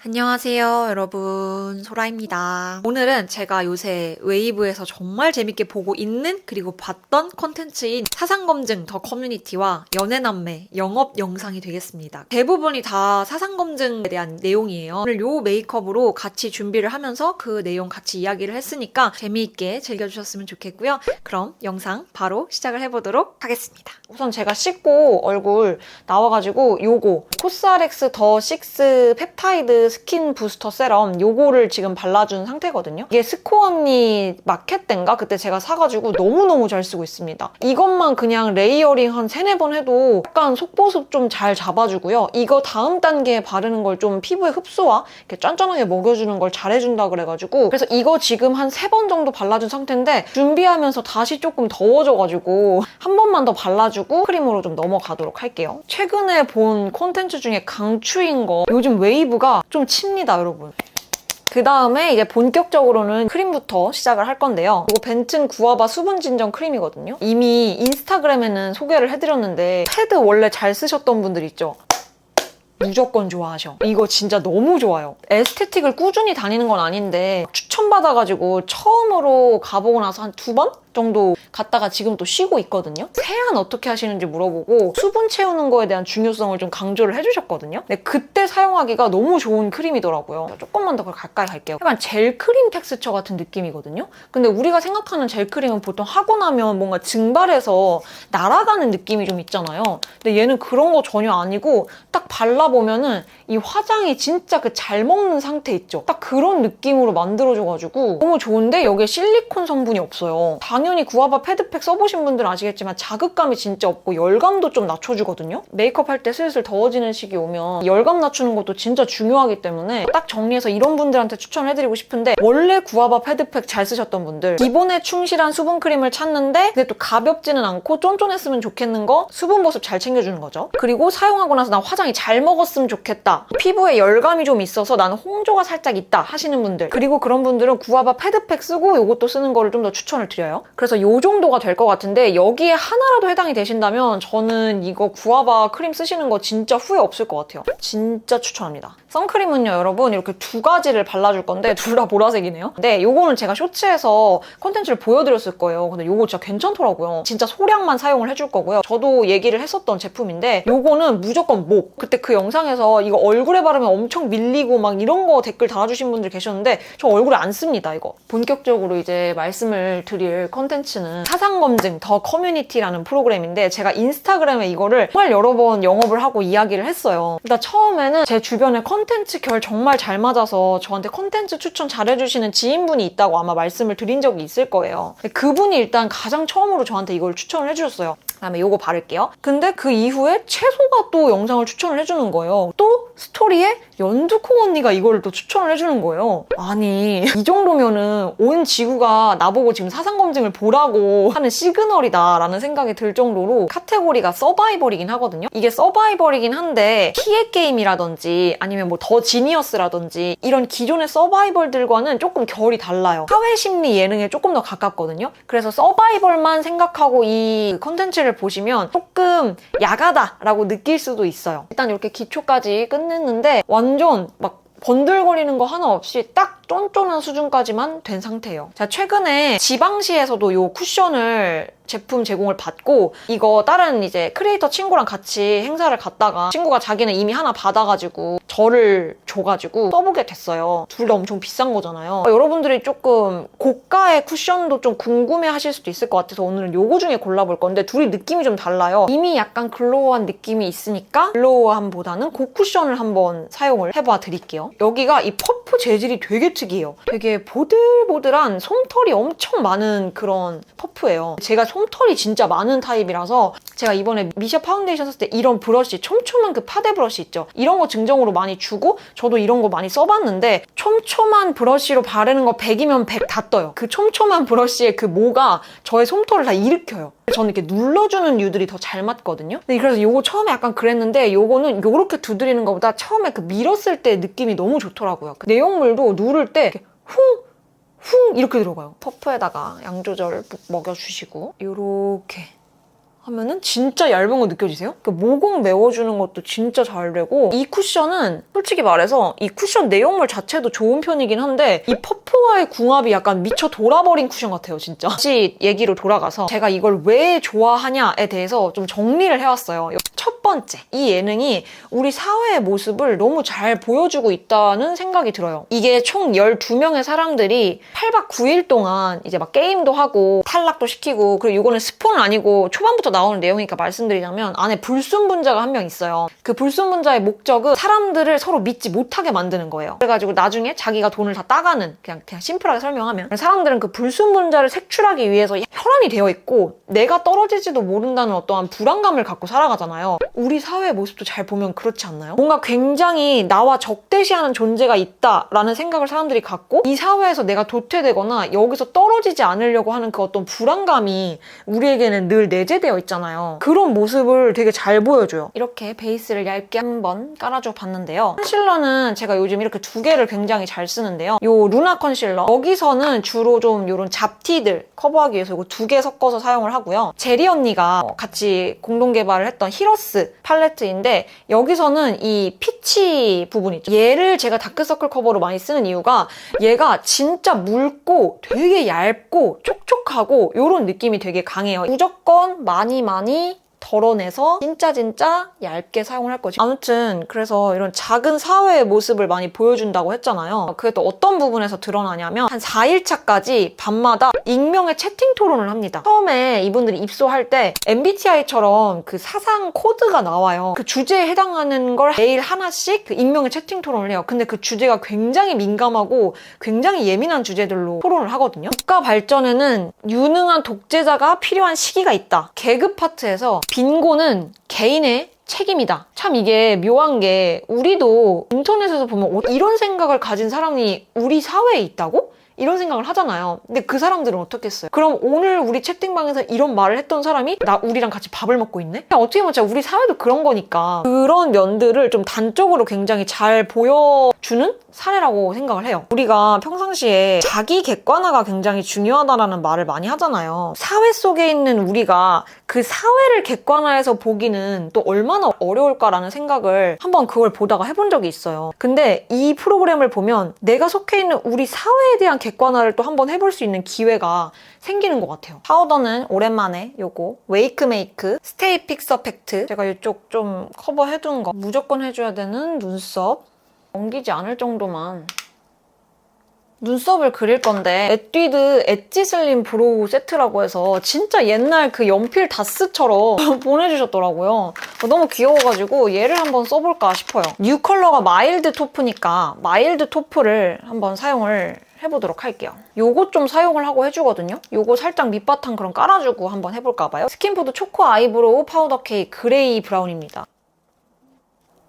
안녕하세요, 여러분. 소라입니다. 오늘은 제가 요새 웨이브에서 정말 재밌게 보고 있는 그리고 봤던 콘텐츠인 사상검증 더 커뮤니티와 연애남매 영업 영상이 되겠습니다. 대부분이 다 사상검증에 대한 내용이에요. 오늘 요 메이크업으로 같이 준비를 하면서 그 내용 같이 이야기를 했으니까 재미있게 즐겨주셨으면 좋겠고요. 그럼 영상 바로 시작을 해보도록 하겠습니다. 우선 제가 씻고 얼굴 나와가지고 요거 코스알엑스 더 식스 펩타이드 스킨 부스터 세럼 요거를 지금 발라준 상태거든요. 이게 스코 언니 마켓 때인가 그때 제가 사가지고 너무너무 잘 쓰고 있습니다. 이것만 그냥 레이어링 한 3-4번 해도 약간 속보습 좀 잘 잡아주고요. 이거 다음 단계에 바르는 걸 좀 피부의 흡수와 이렇게 쫀쫀하게 먹여주는 걸 잘해준다 그래가지고 그래서 이거 지금 한 3번 정도 발라준 상태인데 준비하면서 다시 조금 더워져가지고 한 번만 더 발라주고 크림으로 좀 넘어가도록 할게요. 최근에 본 콘텐츠 중에 강추인 거 요즘 웨이브가 좀 칩니다, 여러분. 그 다음에 이제 본격적으로는 크림부터 시작을 할 건데요. 이거 벤튼 구아바 수분 진정 크림이거든요. 이미 인스타그램에는 소개를 해드렸는데 패드 원래 잘 쓰셨던 분들 있죠? 무조건 좋아하셔. 이거 진짜 너무 좋아요. 에스테틱을 꾸준히 다니는 건 아닌데 추천받아가지고 처음으로 가보고 나서 한 2번 정도 갔다가 지금 또 쉬고 있거든요. 세안 어떻게 하시는지 물어보고 수분 채우는 거에 대한 중요성을 좀 강조를 해주셨거든요. 근데 그때 사용하기가 너무 좋은 크림이더라고요. 조금만 더 가까이 갈게요. 약간 젤 크림 텍스처 같은 느낌이거든요. 근데 우리가 생각하는 젤 크림은 보통 하고 나면 뭔가 증발해서 날아가는 느낌이 좀 있잖아요. 근데 얘는 그런 거 전혀 아니고 딱 발라보면은 이 화장이 진짜 그 잘 먹는 상태 있죠? 딱 그런 느낌으로 만들어줘가지고 너무 좋은데 여기에 실리콘 성분이 없어요. 당연히 구아바 패드팩 써보신 분들은 아시겠지만 자극감이 진짜 없고 열감도 좀 낮춰주거든요. 메이크업 할 때 슬슬 더워지는 시기 오면 열감 낮추는 것도 진짜 중요하기 때문에 딱 정리해서 이런 분들한테 추천을 해드리고 싶은데 원래 구아바 패드팩 잘 쓰셨던 분들 기본에 충실한 수분크림을 찾는데 근데 또 가볍지는 않고 쫀쫀했으면 좋겠는 거 수분 보습 잘 챙겨주는 거죠. 그리고 사용하고 나서 나 화장이 잘 먹었으면 좋겠다. 피부에 열감이 좀 있어서 나는 홍조가 살짝 있다 하시는 분들 그리고 그런 분들은 구아바 패드팩 쓰고 이것도 쓰는 거를 좀 더 추천을 드려요. 그래서 이 정도가 될 것 같은데 여기에 하나라도 해당이 되신다면 저는 이거 구아바 크림 쓰시는 거 진짜 후회 없을 것 같아요. 진짜 추천합니다. 선크림은요 여러분 이렇게 2가지를 발라줄 건데 둘 다 보라색이네요. 근데 요거는 제가 쇼츠에서 콘텐츠를 보여드렸을 거예요. 근데 요거 진짜 괜찮더라고요. 진짜 소량만 사용을 해줄 거고요. 저도 얘기를 했었던 제품인데 요거는 무조건 목. 그때 그 영상에서 이거 얼굴에 바르면 엄청 밀리고 막 이런 거 댓글 달아주신 분들 계셨는데 저 얼굴에 안 씁니다 이거. 본격적으로 이제 말씀을 드릴 콘텐츠는 사상검증 더 커뮤니티라는 프로그램인데 제가 인스타그램에 이거를 정말 여러 번 영업을 하고 이야기를 했어요. 일단 처음에는 제 주변에 콘텐츠 결 정말 잘 맞아서 저한테 콘텐츠 추천 잘해주시는 지인분이 있다고 아마 말씀을 드린 적이 있을 거예요. 근데 그분이 일단 가장 처음으로 저한테 이걸 추천을 해주셨어요. 그다음에 요거 바를게요. 근데 그 이후에 채소가 또 영상을 추천을 해주는 거예요. 또 스토리에 연두콩 언니가 이거를 또 추천을 해주는 거예요. 아니 이 정도면은 온 지구가 나보고 지금 사상검증을 보라고 하는 시그널이다 라는 생각이 들 정도로 카테고리가 서바이벌이긴 하거든요. 이게 서바이벌이긴 한데 피해 게임이라든지 아니면 뭐 더 지니어스라든지 이런 기존의 서바이벌들과는 조금 결이 달라요. 사회심리 예능에 조금 더 가깝거든요. 그래서 서바이벌만 생각하고 이 컨텐츠를 보시면 조금 야가다라고 느낄 수도 있어요. 일단 이렇게 기초까지 끝냈는데 완전 막 번들거리는 거 하나 없이 딱 쫀쫀한 수준까지만 된 상태예요. 제가 최근에 지방시에서도 이 쿠션을 제품 제공을 받고 이거 다른 이제 크리에이터 친구랑 같이 행사를 갔다가 친구가 자기는 이미 하나 받아가지고 저를 줘가지고 써보게 됐어요. 둘 다 엄청 비싼 거잖아요. 여러분들이 조금 고가의 쿠션도 좀 궁금해 하실 수도 있을 것 같아서 오늘은 요거 중에 골라볼 건데 둘이 느낌이 좀 달라요. 이미 약간 글로우한 느낌이 있으니까 글로우함보다는 고쿠션을 한번 사용을 해봐 드릴게요. 여기가 이 퍼프 재질이 되게 특이해요. 되게 보들보들한 솜털이 엄청 많은 그런 퍼프예요. 제가 솜털이 진짜 많은 타입이라서 제가 이번에 미샤 파운데이션 썼을 때 이런 브러쉬, 촘촘한 그 파데 브러쉬 있죠? 이런 거 증정으로 많이 주고 저도 이런 거 많이 써봤는데 촘촘한 브러쉬로 바르는 거 100이면 100 다 떠요. 그 촘촘한 브러쉬의 그 모가 저의 솜털을 다 일으켜요. 저는 이렇게 눌러주는 류들이 더 잘 맞거든요. 그래서 이거 처음에 약간 그랬는데 이거는 이렇게 두드리는 것보다 처음에 그 밀었을 때 느낌이 너무 좋더라고요. 그 내용물도 누를 때 이렇게 쿵 이렇게 들어가요. 퍼프에다가 양 조절 먹여주시고 요렇게 하면은 진짜 얇은 거 느껴지세요? 그 모공 메워주는 것도 진짜 잘 되고, 이 쿠션은 솔직히 말해서 이 쿠션 내용물 자체도 좋은 편이긴 한데 이 퍼프와의 궁합이 약간 미쳐 돌아버린 쿠션 같아요, 진짜. 다시 얘기로 돌아가서 제가 이걸 왜 좋아하냐에 대해서 좀 정리를 해왔어요. 첫 번째, 이 예능이 우리 사회의 모습을 너무 잘 보여주고 있다는 생각이 들어요. 이게 총 12명의 사람들이 8박 9일 동안 이제 막 게임도 하고 탈락도 시키고, 그리고 이거는 스포는 아니고 초반부터 나오는 내용이니까 말씀드리자면 안에 불순분자가 한 명 있어요. 그 불순분자의 목적은 사람들을 서로 믿지 못하게 만드는 거예요. 그래가지고 나중에 자기가 돈을 다 따가는, 그냥 심플하게 설명하면 사람들은 그 불순분자를 색출하기 위해서 혈안이 되어 있고 내가 떨어질지도 모른다는 어떠한 불안감을 갖고 살아가잖아요. 우리 사회의 모습도 잘 보면 그렇지 않나요? 뭔가 굉장히 나와 적대시하는 존재가 있다라는 생각을 사람들이 갖고 이 사회에서 내가 도태되거나 여기서 떨어지지 않으려고 하는 그 어떤 불안감이 우리에게는 늘 내재되어 있잖아요. 그런 모습을 되게 잘 보여줘요. 이렇게 베이스를 얇게 한번 깔아줘 봤는데요. 컨실러는 제가 요즘 이렇게 두 개를 굉장히 잘 쓰는데요. 요 루나 컨실러, 여기서는 주로 좀 이런 잡티들 커버하기 위해서 이거 두 개 섞어서 사용을 하고요. 제리 언니가 같이 공동 개발을 했던 히러스 팔레트인데 여기서는 이 피치 부분 있죠. 얘를 제가 다크서클 커버로 많이 쓰는 이유가 얘가 진짜 묽고 되게 얇고 촉촉하고 이런 느낌이 되게 강해요. 무조건 많이 덜어내서 진짜 얇게 사용을 할 거지. 아무튼 그래서 이런 작은 사회의 모습을 많이 보여준다고 했잖아요. 그게 또 어떤 부분에서 드러나냐면 한 4일차까지 밤마다 익명의 채팅 토론을 합니다. 처음에 이분들이 입소할 때 MBTI처럼 그 사상 코드가 나와요. 그 주제에 해당하는 걸 매일 하나씩 그 익명의 채팅 토론을 해요. 근데 그 주제가 굉장히 민감하고 굉장히 예민한 주제들로 토론을 하거든요. 국가 발전에는 유능한 독재자가 필요한 시기가 있다. 개그 파트에서 빈곤은 개인의 책임이다. 참 이게 묘한 게 우리도 인터넷에서 보면 이런 생각을 가진 사람이 우리 사회에 있다고? 이런 생각을 하잖아요. 근데 그 사람들은 어떻겠어요? 그럼 오늘 우리 채팅방에서 이런 말을 했던 사람이 우리랑 같이 밥을 먹고 있네? 어떻게 보면 진짜 우리 사회도 그런 거니까 그런 면들을 좀 단적으로 굉장히 잘 보여주는 사례라고 생각을 해요. 우리가 평상시에 자기 객관화가 굉장히 중요하다라는 말을 많이 하잖아요. 사회 속에 있는 우리가 그 사회를 객관화해서 보기는 또 얼마나 어려울까라는 생각을 한번 그걸 보다가 해본 적이 있어요. 근데 이 프로그램을 보면 내가 속해 있는 우리 사회에 대한 객관화를 또 한번 해볼 수 있는 기회가 생기는 것 같아요. 파우더는 오랜만에 요거 웨이크 메이크 스테이 픽서 팩트, 제가 이쪽 좀 커버해둔 거 무조건 해줘야 되는 눈썹 엉기지 않을 정도만 눈썹을 그릴 건데, 에뛰드 엣지 슬림 브로우 세트라고 해서 진짜 옛날 그 연필 다스처럼 보내주셨더라고요. 너무 귀여워가지고 얘를 한번 써볼까 싶어요. 뉴 컬러가 마일드 토프니까 마일드 토프를 한번 사용을 해보도록 할게요. 요거 좀 사용을 하고 해주거든요. 요거 살짝 밑바탕 그럼 깔아주고 한번 해볼까봐요. 스킨푸드 초코 아이브로우 파우더 케이크 그레이 브라운입니다.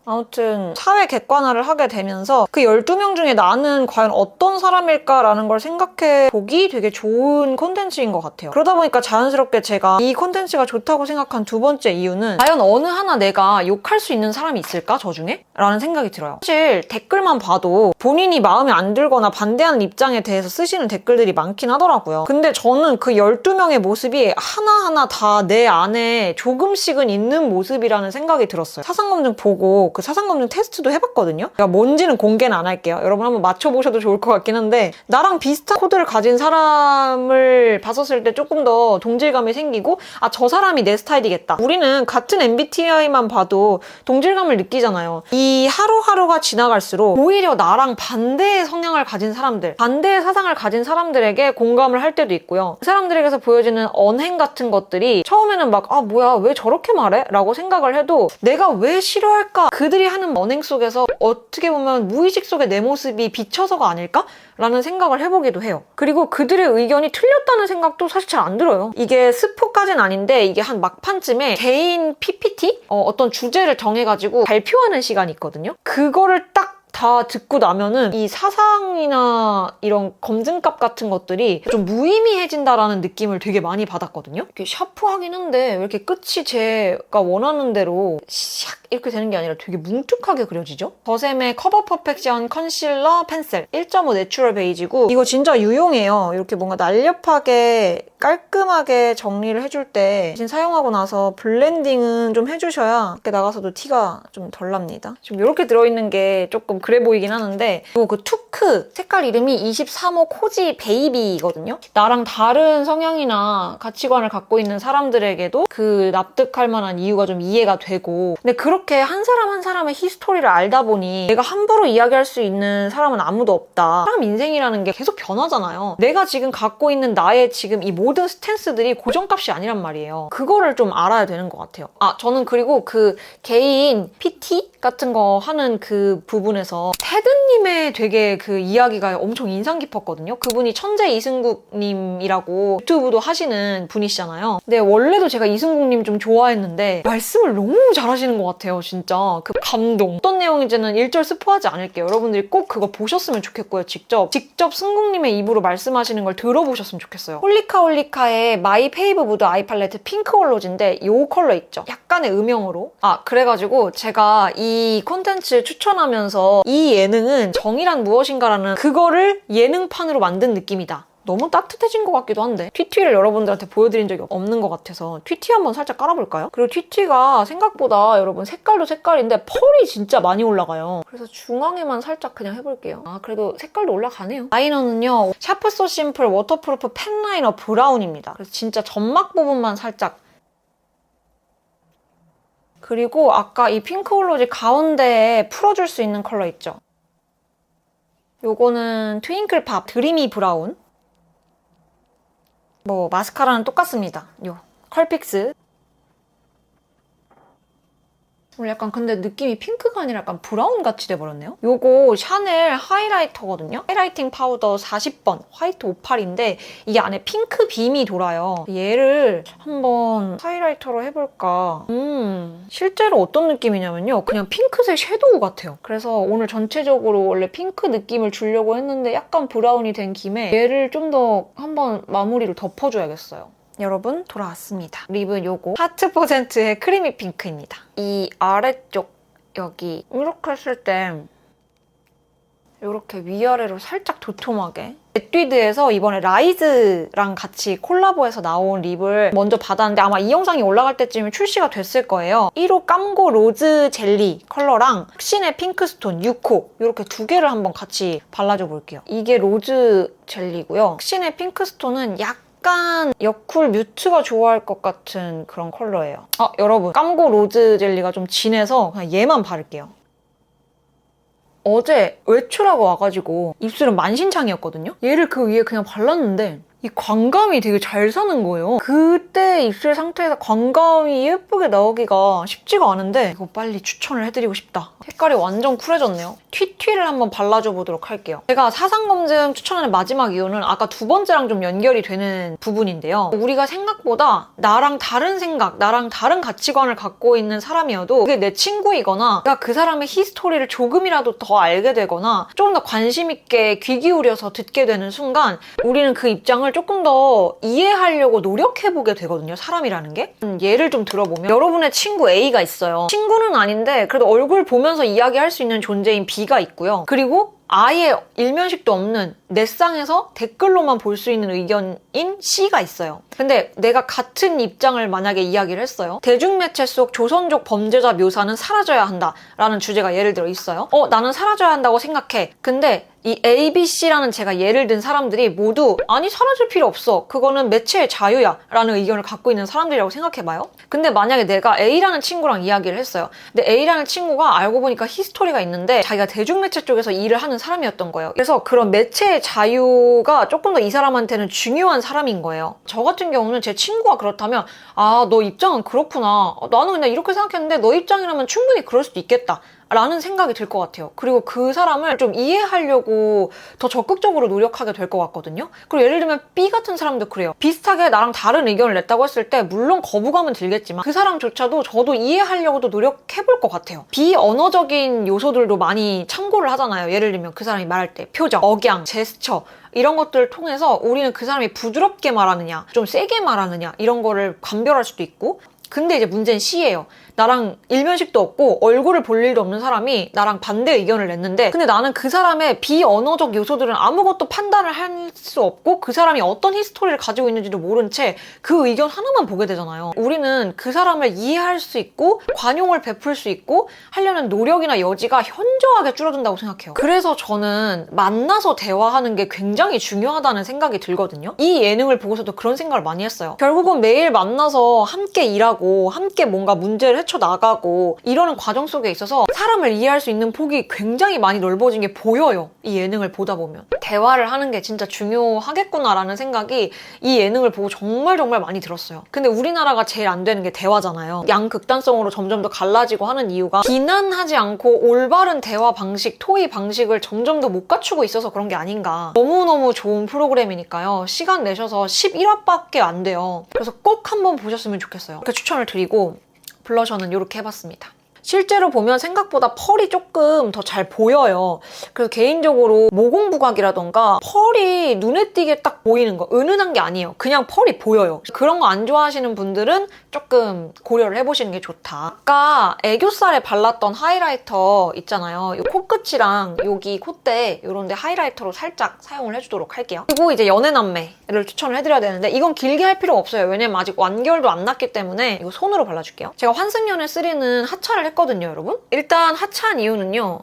아무튼 사회 객관화를 하게 되면서 그 12명 중에 나는 과연 어떤 사람일까라는 걸 생각해 보기 되게 좋은 콘텐츠인 것 같아요. 그러다 보니까 자연스럽게 제가 이 콘텐츠가 좋다고 생각한 두 번째 이유는 과연 어느 하나 내가 욕할 수 있는 사람이 있을까? 저 중에? 라는 생각이 들어요. 사실 댓글만 봐도 본인이 마음에 안 들거나 반대하는 입장에 대해서 쓰시는 댓글들이 많긴 하더라고요. 근데 저는 그 12명의 모습이 하나하나 다 내 안에 조금씩은 있는 모습이라는 생각이 들었어요. 사상검증 보고 그 사상검증 테스트도 해봤거든요. 그러니까 뭔지는 공개는 안 할게요. 여러분 한번 맞춰보셔도 좋을 것 같긴 한데 나랑 비슷한 코드를 가진 사람을 봤었을 때 조금 더 동질감이 생기고 저 사람이 내 스타일이겠다. 우리는 같은 MBTI만 봐도 동질감을 느끼잖아요. 이 하루하루가 지나갈수록 오히려 나랑 반대의 성향을 가진 사람들, 반대의 사상을 가진 사람들에게 공감을 할 때도 있고요. 그 사람들에게서 보여지는 언행 같은 것들이 처음에는 막 뭐야 왜 저렇게 말해? 라고 생각을 해도 내가 왜 싫어할까? 그들이 하는 언행 속에서 어떻게 보면 무의식 속에 내 모습이 비쳐서가 아닐까? 라는 생각을 해보기도 해요. 그리고 그들의 의견이 틀렸다는 생각도 사실 잘 안 들어요. 이게 스포까지는 아닌데 이게 한 막판쯤에 개인 PPT? 어떤 주제를 정해가지고 발표하는 시간이 있거든요. 그거를 딱 다 듣고 나면은 이 사상이나 이런 검증값 같은 것들이 좀 무의미해진다라는 느낌을 되게 많이 받았거든요. 이렇게 샤프하긴 한데 왜 이렇게 끝이 제가 원하는 대로 샥 이렇게 되는 게 아니라 되게 뭉툭하게 그려지죠? 더샘의 커버 퍼펙션 컨실러 펜슬 1.5 내추럴 베이지고 이거 진짜 유용해요. 이렇게 뭔가 날렵하게 깔끔하게 정리를 해줄 때 대신 사용하고 나서 블렌딩은 좀 해주셔야 밖에 나가서도 티가 좀 덜 납니다. 지금 이렇게 들어있는 게 조금 그래 보이긴 하는데 그리고 그 투크 색깔 이름이 23호 코지 베이비거든요. 나랑 다른 성향이나 가치관을 갖고 있는 사람들에게도 그 납득할 만한 이유가 좀 이해가 되고 근데 그렇게 한 사람 한 사람의 히스토리를 알다 보니 내가 함부로 이야기할 수 있는 사람은 아무도 없다. 사람 인생이라는 게 계속 변하잖아요. 내가 지금 갖고 있는 나의 지금 이 모든 스탠스들이 고정값이 아니란 말이에요. 그거를 좀 알아야 되는 것 같아요. 저는 그리고 그 개인 PT 같은 거 하는 그 부분에서 테드님의 되게 그 이야기가 엄청 인상 깊었거든요. 그분이 천재 이승국님이라고 유튜브도 하시는 분이시잖아요. 근데 원래도 제가 이승국님 좀 좋아했는데 말씀을 너무 잘하시는 것 같아요. 진짜 그 감동. 어떤 내용인지는 1절 스포하지 않을게요. 여러분들이 꼭 그거 보셨으면 좋겠고요. 직접 승국님의 입으로 말씀하시는 걸 들어보셨으면 좋겠어요. 홀리카의 마이 페이브 무드 아이 팔레트 핑크 월로즈인데 이 컬러 있죠? 약간의 음영으로. 그래가지고 제가 이 콘텐츠 추천하면서 이 예능은 정의란 무엇인가라는 그거를 예능판으로 만든 느낌이다. 너무 따뜻해진 것 같기도 한데 TT를 여러분들한테 보여드린 적이 없는 것 같아서 TT 한번 살짝 깔아볼까요? 그리고 TT가 생각보다 여러분 색깔도 색깔인데 펄이 진짜 많이 올라가요. 그래서 중앙에만 살짝 그냥 해볼게요. 그래도 색깔도 올라가네요. 라이너는요 샤프 소 심플 워터프루프 펜 라이너 브라운입니다. 그래서 진짜 점막 부분만 살짝 그리고 아까 이 핑크 홀로즈 가운데에 풀어줄 수 있는 컬러 있죠? 요거는 트윙클팝 드리미 브라운 마스카라는 똑같습니다. 요 컬픽스 오늘 약간 근데 느낌이 핑크가 아니라 약간 브라운 같이 돼버렸네요. 요거 샤넬 하이라이터거든요. 하이라이팅 파우더 40번 화이트 58인데 이게 안에 핑크 빔이 돌아요. 얘를 한번 하이라이터로 해볼까. 실제로 어떤 느낌이냐면요. 그냥 핑크색 섀도우 같아요. 그래서 오늘 전체적으로 원래 핑크 느낌을 주려고 했는데 약간 브라운이 된 김에 얘를 좀 더 한번 마무리를 덮어줘야겠어요. 여러분 돌아왔습니다. 립은 요거 하트 퍼센트의 크리미 핑크입니다. 이 아래쪽 여기 이렇게 했을 때 이렇게 위아래로 살짝 도톰하게 에뛰드에서 이번에 라이즈랑 같이 콜라보해서 나온 립을 먼저 받았는데 아마 이 영상이 올라갈 때쯤에 출시가 됐을 거예요. 1호 깜고 로즈 젤리 컬러랑 흑신의 핑크스톤 6호 이렇게 두 개를 한번 같이 발라줘 볼게요. 이게 로즈 젤리고요. 흑신의 핑크스톤은 약간 여쿨 뮤트가 좋아할 것 같은 그런 컬러예요. 여러분 깜고 로즈 젤리가 좀 진해서 그냥 얘만 바를게요. 어제 외출하고 와가지고 입술은 만신창이었거든요? 얘를 그 위에 그냥 발랐는데 이 광감이 되게 잘 사는 거예요. 그때 입술 상태에서 광감이 예쁘게 나오기가 쉽지가 않은데 이거 빨리 추천을 해드리고 싶다. 색깔이 완전 쿨해졌네요. TT를 한번 발라줘 보도록 할게요. 제가 사상검증 추천하는 마지막 이유는 아까 두 번째랑 좀 연결이 되는 부분인데요. 우리가 생각보다 나랑 다른 생각, 나랑 다른 가치관을 갖고 있는 사람이어도 그게 내 친구이거나 내가 그 사람의 히스토리를 조금이라도 더 알게 되거나 좀 더 관심 있게 귀 기울여서 듣게 되는 순간 우리는 그 입장을 조금 더 이해하려고 노력해보게 되거든요. 사람이라는 게. 예를 좀 들어보면 여러분의 친구 A가 있어요. 친구는 아닌데 그래도 얼굴 보면서 이야기할 수 있는 존재인 B가 있고요. 그리고 아예 일면식도 없는 넷상에서 댓글로만 볼 수 있는 의견인 C가 있어요. 근데 내가 같은 입장을 만약에 이야기를 했어요. 대중매체 속 조선족 범죄자 묘사는 사라져야 한다 라는 주제가 예를 들어 있어요. 나는 사라져야 한다고 생각해. 근데 이 A, B, C라는 제가 예를 든 사람들이 모두 아니 사라질 필요 없어. 그거는 매체의 자유야 라는 의견을 갖고 있는 사람들이라고 생각해봐요. 근데 만약에 내가 A라는 친구랑 이야기를 했어요. 근데 A라는 친구가 알고 보니까 히스토리가 있는데 자기가 대중매체 쪽에서 일을 하는 사람이었던 거예요. 그래서 그런 매체의 자유가 조금 더 이 사람한테는 중요한 사람인 거예요. 저 같은 경우는 제 친구가 그렇다면 너 입장은 그렇구나. 나는 그냥 이렇게 생각했는데 너 입장이라면 충분히 그럴 수도 있겠다. 라는 생각이 들 것 같아요. 그리고 그 사람을 좀 이해하려고 더 적극적으로 노력하게 될 것 같거든요. 그리고 예를 들면 B 같은 사람도 그래요. 비슷하게 나랑 다른 의견을 냈다고 했을 때 물론 거부감은 들겠지만 그 사람조차도 저도 이해하려고도 노력해볼 것 같아요. 비언어적인 요소들도 많이 참고를 하잖아요. 예를 들면 그 사람이 말할 때 표정, 억양, 제스처 이런 것들을 통해서 우리는 그 사람이 부드럽게 말하느냐 좀 세게 말하느냐 이런 거를 감별할 수도 있고 근데 이제 문제는 C예요. 나랑 일면식도 없고 얼굴을 볼 일도 없는 사람이 나랑 반대 의견을 냈는데 근데 나는 그 사람의 비언어적 요소들은 아무것도 판단을 할 수 없고 그 사람이 어떤 히스토리를 가지고 있는지도 모른 채 그 의견 하나만 보게 되잖아요. 우리는 그 사람을 이해할 수 있고 관용을 베풀 수 있고 하려는 노력이나 여지가 현저하게 줄어든다고 생각해요. 그래서 저는 만나서 대화하는 게 굉장히 중요하다는 생각이 들거든요. 이 예능을 보고서도 그런 생각을 많이 했어요. 결국은 매일 만나서 함께 일하고 함께 뭔가 문제를 헤쳐나가고 이러는 과정 속에 있어서 사람을 이해할 수 있는 폭이 굉장히 많이 넓어진 게 보여요. 이 예능을 보다 보면. 대화를 하는 게 진짜 중요하겠구나라는 생각이 이 예능을 보고 정말 많이 들었어요. 근데 우리나라가 제일 안 되는 게 대화잖아요. 양극단성으로 점점 더 갈라지고 하는 이유가 비난하지 않고 올바른 대화 방식, 토의 방식을 점점 더 못 갖추고 있어서 그런 게 아닌가. 너무너무 좋은 프로그램이니까요. 시간 내셔서 11화밖에 안 돼요. 그래서 꼭 한번 보셨으면 좋겠어요. 이렇게 추천을 드리고 블러셔는 이렇게 해봤습니다. 실제로 보면 생각보다 펄이 조금 더 잘 보여요. 그래서 개인적으로 모공 부각이라던가 펄이 눈에 띄게 딱 보이는 거, 은은한 게 아니에요. 그냥 펄이 보여요. 그런 거 안 좋아하시는 분들은 조금 고려를 해보시는 게 좋다. 아까 애교살에 발랐던 하이라이터 있잖아요. 이 코끝이랑 여기 콧대 이런 데 하이라이터로 살짝 사용을 해주도록 할게요. 그리고 이제 연애남매를 추천을 해드려야 되는데 이건 길게 할 필요가 없어요. 왜냐면 아직 완결도 안 났기 때문에 이거 손으로 발라줄게요. 제가 환승연애 3는 하차를 했거든요, 여러분. 일단 하차한 이유는요.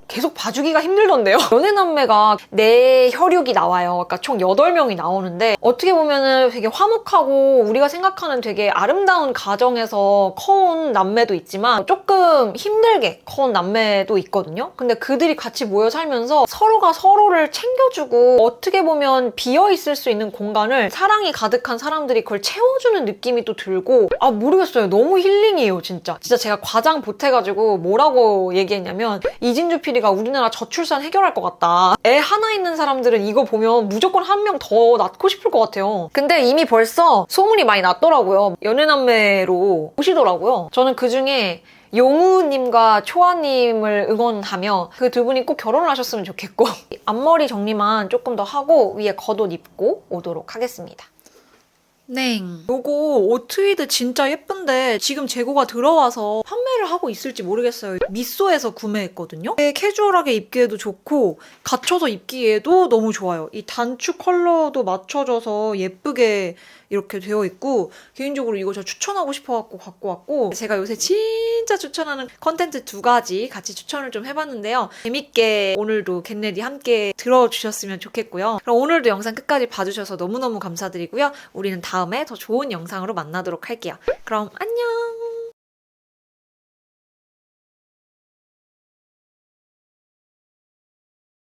계속 봐주기가 힘들던데요. 연애남매가 내 혈육이 나와요. 그러니까 총 8명이 나오는데 어떻게 보면은 되게 화목하고 우리가 생각하는 되게 아름다운 가정에서 커온 남매도 있지만 조금 힘들게 커온 남매도 있거든요. 근데 그들이 같이 모여 살면서 서로가 서로를 챙겨주고 어떻게 보면 비어있을 수 있는 공간을 사랑이 가득한 사람들이 그걸 채워주는 느낌이 또 들고 모르겠어요. 너무 힐링이에요, 진짜. 진짜 제가 과장 보태가지고 뭐라고 얘기했냐면 이진주 PD가 우리나라 저출산 해결할 것 같다. 애 하나 있는 사람들은 이거 보면 무조건 한 명 더 낳고 싶을 것 같아요. 근데 이미 벌써 소문이 많이 났더라고요. 연애남매로 오시더라고요. 저는 그중에 용우님과 초아님을 응원하며 그 두 분이 꼭 결혼을 하셨으면 좋겠고 앞머리 정리만 조금 더 하고 위에 겉옷 입고 오도록 하겠습니다. 네. 요거 오트위드 진짜 예쁜데 지금 재고가 들어와서 판매를 하고 있을지 모르겠어요. 미쏘에서 구매했거든요. 캐주얼하게 입기에도 좋고 갖춰서 입기에도 너무 좋아요. 이 단추 컬러도 맞춰져서 예쁘게 이렇게 되어 있고 개인적으로 이거 저 추천하고 싶어갖고 갖고 왔고 제가 요새 진짜 추천하는 컨텐츠 2가지 같이 추천을 좀 해봤는데요. 재밌게 오늘도 겟레디 함께 들어주셨으면 좋겠고요. 그럼 오늘도 영상 끝까지 봐주셔서 너무너무 감사드리고요. 우리는 다음에 더 좋은 영상으로 만나도록 할게요. 그럼 안녕!